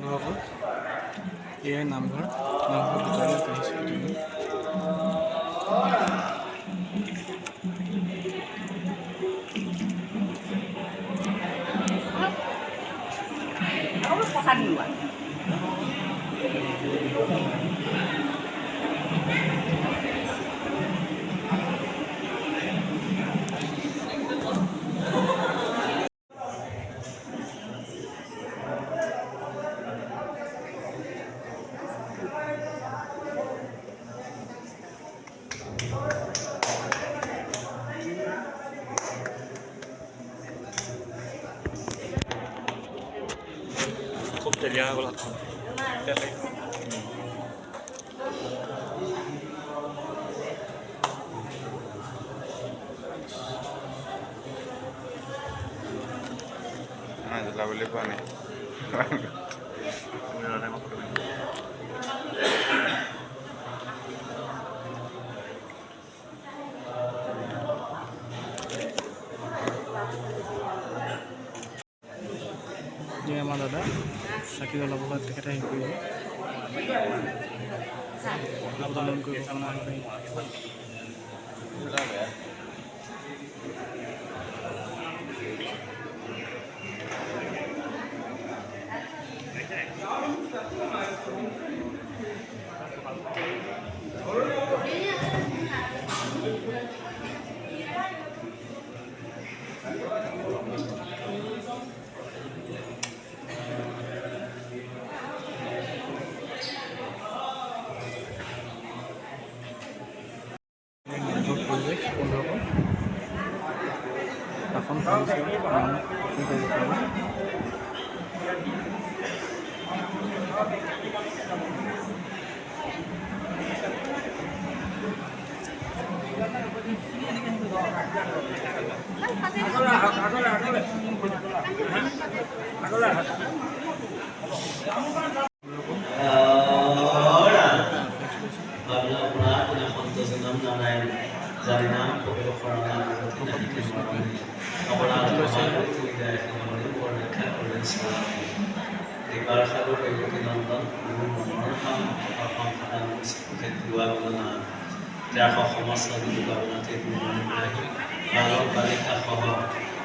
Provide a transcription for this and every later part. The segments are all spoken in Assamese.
নহ'ব এয়াই নামঘৰ ভিতৰলৈ আহিছোঁ। খুব তেলীয়া হৈ গ'ল হাতখন। জ্বলাবলৈ পোৱা নাই। আমাৰ দাদা চাকি জ্বলাবলৈ তেখেতে হেৰি কৰিব আবেদন কৰিব কাৰণে পৰিৱেশ বন্ধুসকল আসন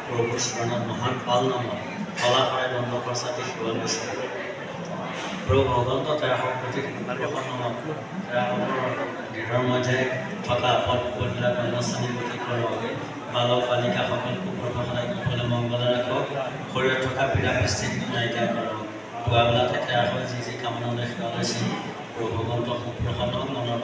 প্ৰভু স্মৰণত মহান পাল নামত কলা কৰাই বন্ধ প্ৰচাতি শিৱল গৈছে প্ৰভু ভগৱন্ত তেৰশ প্ৰতি নামত দৃঢ়ৰ মাজে থকা পদবিলাক অনুষ্ঠানিক গতি কৰক বালক বালিকাসকল কুপ্ৰভাষণাই কুশলে মংগলে ৰাখক শৰীৰত থকা পীড়া পিষ্টিটো নাইকিয়া কৰক পুৱাবেলাতে তেৰশ যি কামনা দেখুওৱা লৈছিল প্ৰভু ভগৱন্ত সুপ্ৰসন্ন মনৰ